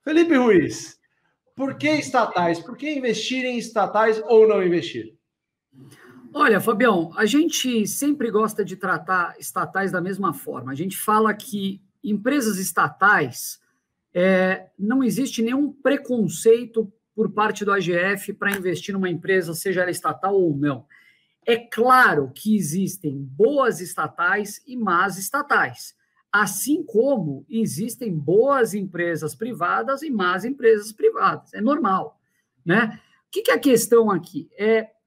Felipe Ruiz, por que estatais? Por que investir em estatais ou não investir? Olha, Fabião, a gente sempre gosta de tratar estatais da mesma forma. A gente fala que empresas estatais, não existe nenhum preconceito por parte do AGF para investir numa empresa, seja ela estatal ou não. É claro que existem boas estatais e más estatais, assim como existem boas empresas privadas e más empresas privadas. É normal, né? O que é a questão aqui?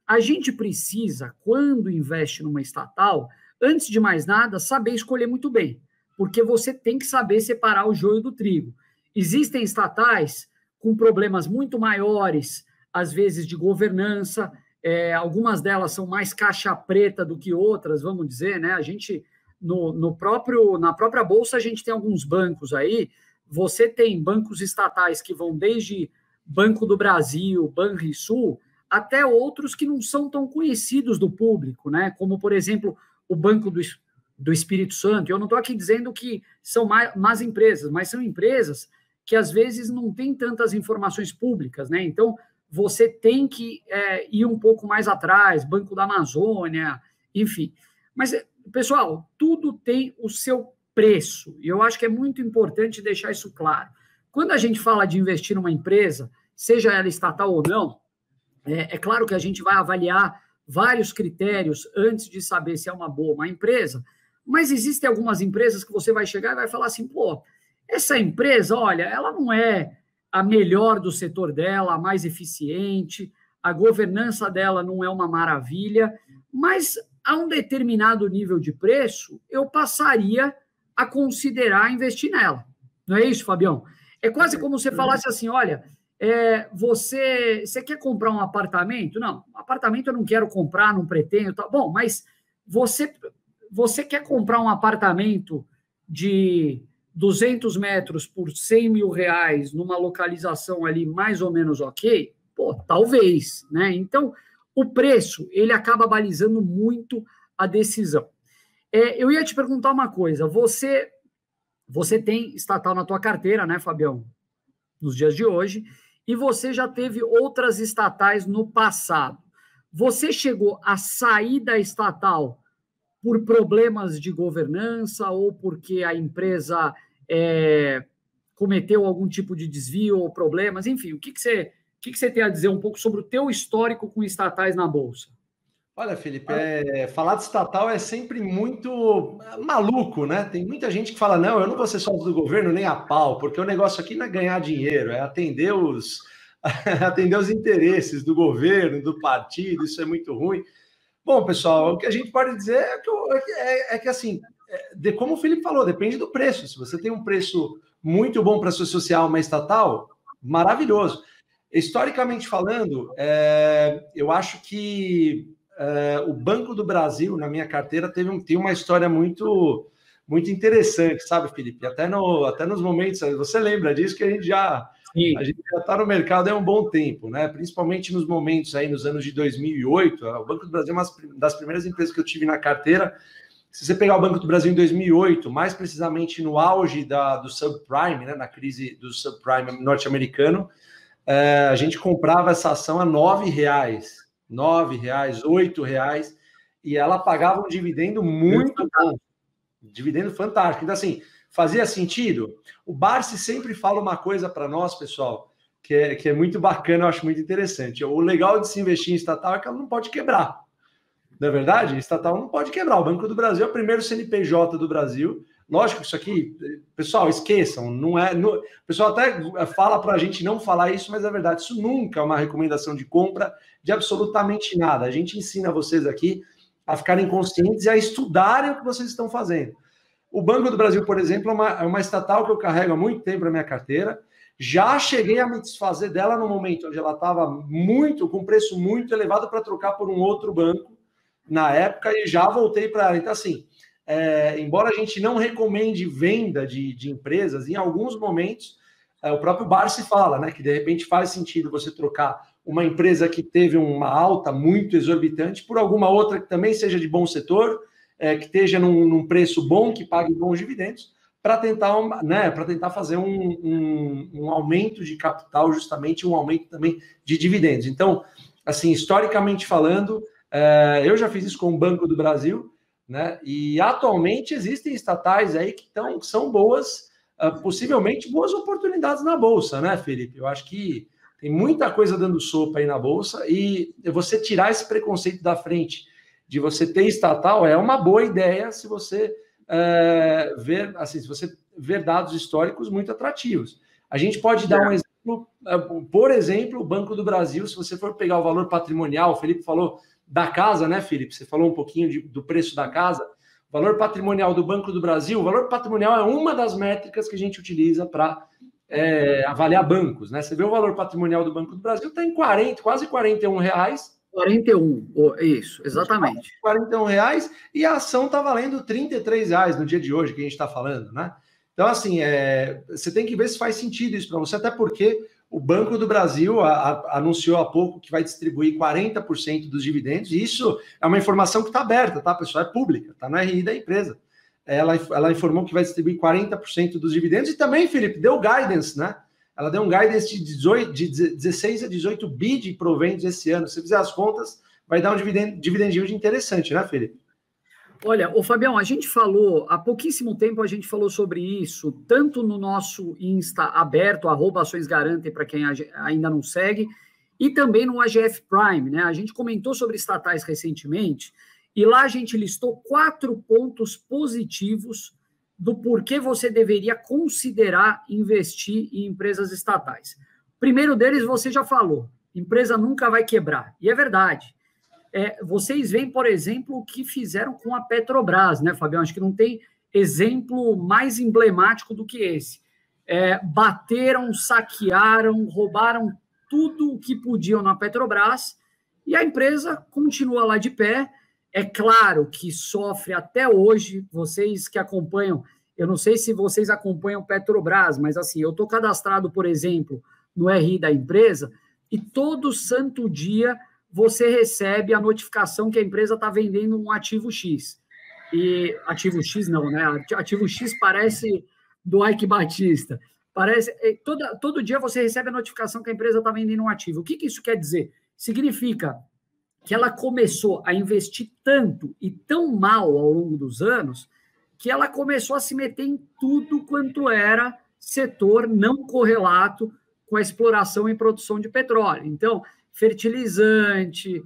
A gente precisa, quando investe numa estatal, antes de mais nada, saber escolher muito bem, porque você tem que saber separar o joio do trigo. Existem estatais com problemas muito maiores, às vezes de governança, algumas delas são mais caixa preta do que outras, vamos dizer, né? A gente, na própria Bolsa, a gente tem alguns bancos aí, você tem bancos estatais que vão desde Banco do Brasil, Banrisul, até outros que não são tão conhecidos do público, né? Como, por exemplo, o Banco do Espírito Santo. Eu não estou aqui dizendo que são más empresas, mas são empresas que, às vezes, não têm tantas informações públicas, né? Então, você tem que ir um pouco mais atrás, Banco da Amazônia, enfim. Mas, pessoal, tudo tem o seu preço, e eu acho que é muito importante deixar isso claro. Quando a gente fala de investir numa empresa, seja ela estatal ou não, é claro que a gente vai avaliar vários critérios antes de saber se é uma boa ou má empresa, mas existem algumas empresas que você vai chegar e vai falar assim, pô, essa empresa, olha, ela não é a melhor do setor dela, a mais eficiente, a governança dela não é uma maravilha, mas a um determinado nível de preço, eu passaria a considerar investir nela. Não é isso, Fabião? É quase como você falasse assim, olha, você quer comprar um apartamento? Não, apartamento eu não quero comprar, não pretendo, tá bom, mas você quer comprar um apartamento de 200 metros por 100 mil reais numa localização ali mais ou menos ok? Pô, talvez, né? Então, o preço, ele acaba balizando muito a decisão. Eu ia te perguntar uma coisa, você tem estatal na tua carteira, né, Fabião? Nos dias de hoje, e você já teve outras estatais no passado. Você chegou a sair da estatal por problemas de governança ou porque a empresa cometeu algum tipo de desvio ou problemas? Enfim, o que você tem a dizer um pouco sobre o teu histórico com estatais na Bolsa? Olha, Felipe, falar de estatal é sempre muito maluco, né? Tem muita gente que fala, não, eu não vou ser sócio do governo nem a pau, porque o negócio aqui não é ganhar dinheiro, é atender os interesses do governo, do partido, isso é muito ruim. Bom, pessoal, o que a gente pode dizer é que assim, como o Felipe falou, depende do preço. Se você tem um preço muito bom para se associar a uma estatal, maravilhoso. Historicamente falando, eu acho que o Banco do Brasil, na minha carteira, tem uma história muito, muito interessante, sabe, Felipe? Até nos momentos, você lembra disso, que a gente já está no mercado há um bom tempo, né? Principalmente nos momentos aí, nos anos de 2008, o Banco do Brasil é uma das primeiras empresas que eu tive na carteira. Se você pegar o Banco do Brasil em 2008, mais precisamente no auge do subprime, né, na crise do subprime norte-americano, a gente comprava essa ação a R$ 9,00, R$ 9,00, R$ 8,00, e ela pagava um dividendo muito bom, dividendo fantástico. Então, assim, fazia sentido? O Barsi sempre fala uma coisa para nós, pessoal, que é muito bacana, eu acho muito interessante. O legal de se investir em estatal é que ela não pode quebrar. Não é verdade? Estatal não pode quebrar. O Banco do Brasil é o primeiro CNPJ do Brasil. Lógico que isso aqui, pessoal, esqueçam, o pessoal até fala para a gente não falar isso, mas é verdade, isso nunca é uma recomendação de compra de absolutamente nada. A gente ensina vocês aqui a ficarem conscientes e a estudarem o que vocês estão fazendo. O Banco do Brasil, por exemplo, é uma estatal que eu carrego há muito tempo na minha carteira. Já cheguei a me desfazer dela no momento onde ela estava com preço muito elevado para trocar por um outro banco na época e já voltei para ela. Então, assim, embora a gente não recomende venda de empresas, em alguns momentos, o próprio Barsi fala, né, que de repente faz sentido você trocar uma empresa que teve uma alta muito exorbitante por alguma outra que também seja de bom setor, que esteja num preço bom, que pague bons dividendos, para tentar, né, para tentar fazer um aumento de capital, justamente um aumento também de dividendos. Então, assim, historicamente falando, eu já fiz isso com o Banco do Brasil, né? E atualmente existem estatais aí que são boas, possivelmente boas oportunidades na Bolsa, né, Felipe? Eu acho que tem muita coisa dando sopa aí na Bolsa e você tirar esse preconceito da frente de você ter estatal é uma boa ideia se você se você ver dados históricos muito atrativos. A gente pode dar um exemplo, por exemplo, o Banco do Brasil, se você for pegar o valor patrimonial, o Felipe falou da casa, né, Felipe? Você falou um pouquinho do preço da casa. O valor patrimonial do Banco do Brasil, o valor patrimonial é uma das métricas que a gente utiliza para avaliar bancos, né? Você vê o valor patrimonial do Banco do Brasil, está em 40, quase R$41. 41, isso, exatamente. R$41 e a ação está valendo R$33 no dia de hoje, que a gente está falando, né? Então, assim, você tem que ver se faz sentido isso para você, até porque o Banco do Brasil anunciou há pouco que vai distribuir 40% dos dividendos, e isso é uma informação que está aberta, tá, pessoal? É pública, está no RI da empresa. Ela informou que vai distribuir 40% dos dividendos e também, Felipe, deu guidance, né? Ela deu um guidance de 16 a 18 bi de proventos esse ano. Se fizer as contas, vai dar um dividend yield interessante, né, Felipe? Olha, Fabião, a gente falou, há pouquíssimo tempo a gente falou sobre isso, tanto no nosso Insta aberto, @açõesgaраntem, para quem ainda não segue, e também no AGF Prime, né? A gente comentou sobre estatais recentemente, e lá a gente listou 4 pontos positivos do porquê você deveria considerar investir em empresas estatais. O primeiro deles você já falou, empresa nunca vai quebrar, e é verdade. Vocês veem, por exemplo, o que fizeram com a Petrobras, né, Fabião? Acho que não tem exemplo mais emblemático do que esse. Bateram, saquearam, roubaram tudo o que podiam na Petrobras e a empresa continua lá de pé. É claro que sofre até hoje, vocês que acompanham, eu não sei se vocês acompanham Petrobras, mas assim, eu estou cadastrado, por exemplo, no RI da empresa e todo santo dia você recebe a notificação que a empresa está vendendo um ativo X. E ativo X não, né? Ativo X parece do Ike Batista. Parece, todo dia você recebe a notificação que a empresa está vendendo um ativo. O que isso quer dizer? Significa que ela começou a investir tanto e tão mal ao longo dos anos que ela começou a se meter em tudo quanto era setor não correlato com a exploração e produção de petróleo. Então, fertilizante,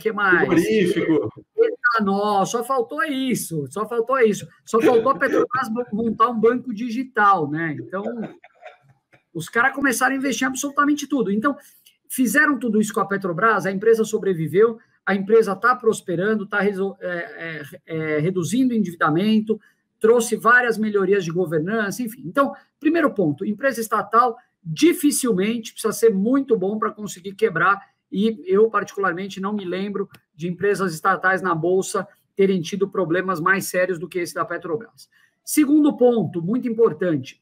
que mais? Frigorífico. Etanol, só faltou isso. Só faltou a Petrobras montar um banco digital, né? Então, os caras começaram a investir em absolutamente tudo. Então, fizeram tudo isso com a Petrobras, a empresa sobreviveu, a empresa está prosperando, está reduzindo o endividamento, trouxe várias melhorias de governança, enfim. Então, primeiro ponto, empresa estatal dificilmente precisa ser muito bom para conseguir quebrar, e eu, particularmente, não me lembro de empresas estatais na Bolsa terem tido problemas mais sérios do que esse da Petrobras. Segundo ponto, muito importante,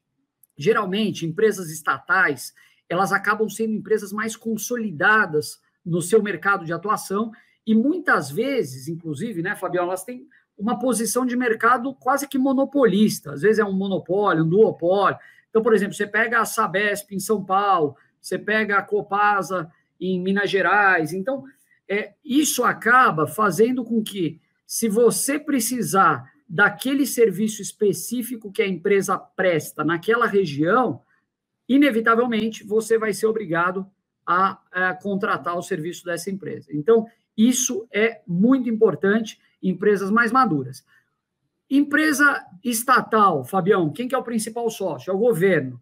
geralmente, empresas estatais, elas acabam sendo empresas mais consolidadas no seu mercado de atuação e muitas vezes, inclusive, né, Fabião, elas têm uma posição de mercado quase que monopolista. Às vezes é um monopólio, um duopólio. Então, por exemplo, você pega a Sabesp em São Paulo, você pega a Copasa em Minas Gerais. Então, isso acaba fazendo com que, se você precisar daquele serviço específico que a empresa presta naquela região, inevitavelmente, você vai ser obrigado a contratar o serviço dessa empresa. Então, isso é muito importante em empresas mais maduras. Empresa estatal, Fabião, quem que é o principal sócio? É o governo.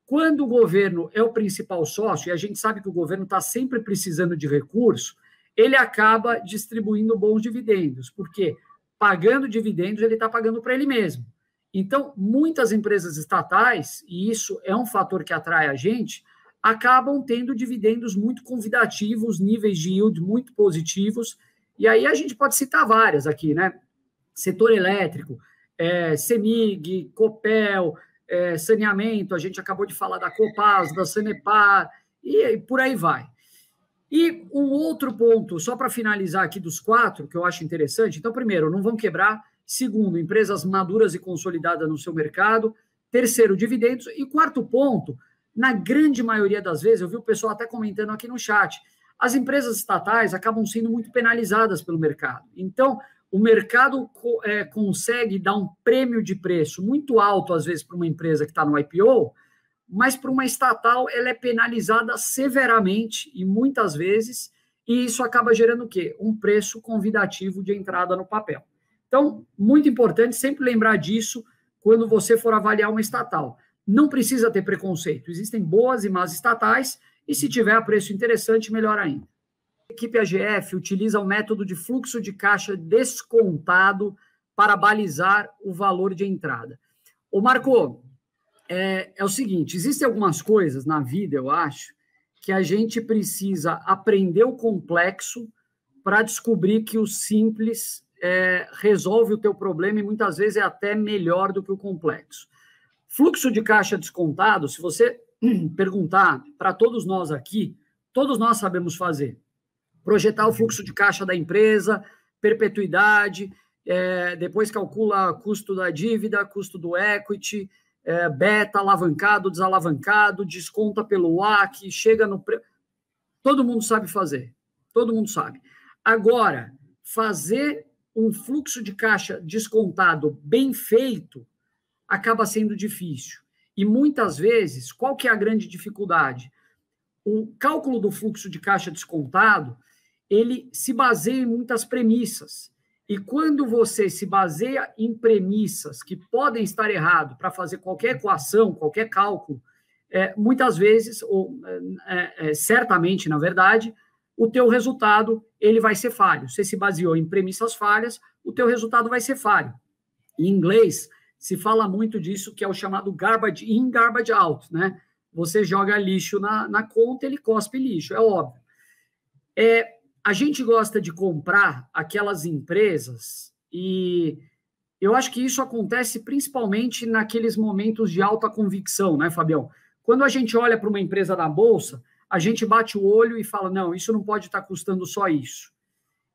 Quando o governo é o principal sócio, e a gente sabe que o governo está sempre precisando de recurso, ele acaba distribuindo bons dividendos, porque pagando dividendos, ele está pagando para ele mesmo. Então, muitas empresas estatais, e isso é um fator que atrai a gente, acabam tendo dividendos muito convidativos, níveis de yield muito positivos, e aí a gente pode citar várias aqui, né? Setor elétrico, CEMIG, Copel, saneamento, a gente acabou de falar da Copasa, da Sanepar, e por aí vai. E um outro ponto, só para finalizar aqui dos 4, que eu acho interessante, então, primeiro, não vão quebrar, Segundo, empresas maduras e consolidadas no seu mercado. Terceiro, dividendos. E quarto ponto, na grande maioria das vezes, eu vi o pessoal até comentando aqui no chat, as empresas estatais acabam sendo muito penalizadas pelo mercado. Então, o mercado consegue dar um prêmio de preço muito alto, às vezes, para uma empresa que está no IPO, mas para uma estatal ela é penalizada severamente e muitas vezes, e isso acaba gerando o quê? Um preço convidativo de entrada no papel. Então, muito importante sempre lembrar disso quando você for avaliar uma estatal. Não precisa ter preconceito. Existem boas e más estatais, e se tiver a preço interessante, melhor ainda. A equipe AGF utiliza o método de fluxo de caixa descontado para balizar o valor de entrada. Ô, Marco, é o seguinte, existem algumas coisas na vida, eu acho, que a gente precisa aprender o complexo para descobrir que o simples resolve o teu problema e muitas vezes é até melhor do que o complexo. Fluxo de caixa descontado, se você perguntar para todos nós aqui, todos nós sabemos fazer. Projetar o fluxo de caixa da empresa, perpetuidade, depois calcula custo da dívida, custo do equity, beta, alavancado, desalavancado, desconta pelo WACC, chega no... Todo mundo sabe fazer, todo mundo sabe. Agora, fazer um fluxo de caixa descontado bem feito acaba sendo difícil. E muitas vezes, qual que é a grande dificuldade? O cálculo do fluxo de caixa descontado, ele se baseia em muitas premissas. E quando você se baseia em premissas que podem estar erradas para fazer qualquer equação, qualquer cálculo, muitas vezes, ou certamente, na verdade, o teu resultado ele vai ser falho. Você se baseou em premissas falhas, o teu resultado vai ser falho. Em inglês, se fala muito disso, que é o chamado garbage in, garbage out, né? Você joga lixo na conta, ele cospe lixo, é óbvio. A gente gosta de comprar aquelas empresas e eu acho que isso acontece principalmente naqueles momentos de alta convicção, né, Fabião? Quando a gente olha para uma empresa da Bolsa, a gente bate o olho e fala, não, isso não pode estar custando só isso.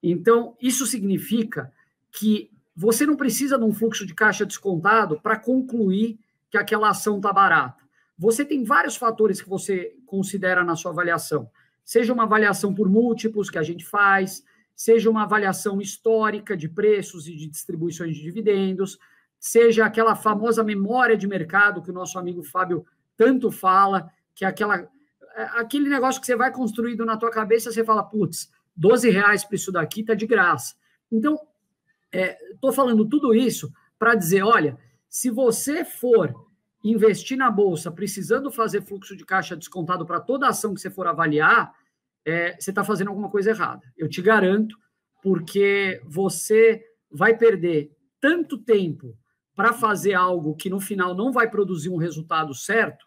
Então, isso significa que você não precisa de um fluxo de caixa descontado para concluir que aquela ação está barata. Você tem vários fatores que você considera na sua avaliação. Seja uma avaliação por múltiplos que a gente faz, seja uma avaliação histórica de preços e de distribuições de dividendos, seja aquela famosa memória de mercado que o nosso amigo Fábio tanto fala, que é aquele negócio que você vai construindo na tua cabeça, você fala, putz, R$12 para isso daqui está de graça. Então, estou falando tudo isso para dizer, olha, se você for investir na Bolsa precisando fazer fluxo de caixa descontado para toda ação que você for avaliar, você está fazendo alguma coisa errada. Eu te garanto, porque você vai perder tanto tempo para fazer algo que no final não vai produzir um resultado certo.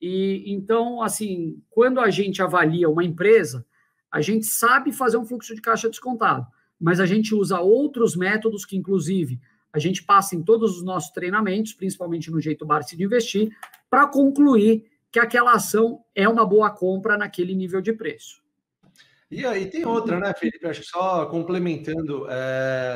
E então, assim, quando a gente avalia uma empresa, a gente sabe fazer um fluxo de caixa descontado, mas a gente usa outros métodos que, inclusive, a gente passa em todos os nossos treinamentos, principalmente no Jeito Barsi de Investir, para concluir que aquela ação é uma boa compra naquele nível de preço. E aí tem outra, né, Felipe? Acho que só complementando,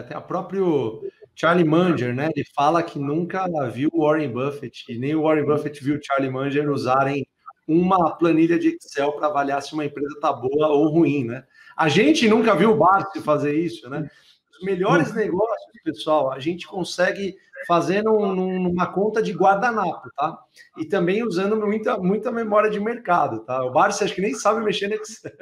tem a próprio Charlie Munger, né? Ele fala que nunca viu o Warren Buffett, e nem o Warren Buffett viu o Charlie Munger usarem uma planilha de Excel para avaliar se uma empresa está boa ou ruim, né? A gente nunca viu o Barsi fazer isso, né? Os melhores negócios, pessoal, a gente consegue fazer numa conta de guardanapo, tá? E também usando muita memória de mercado, tá? O Barsi acho que nem sabe mexer no Excel.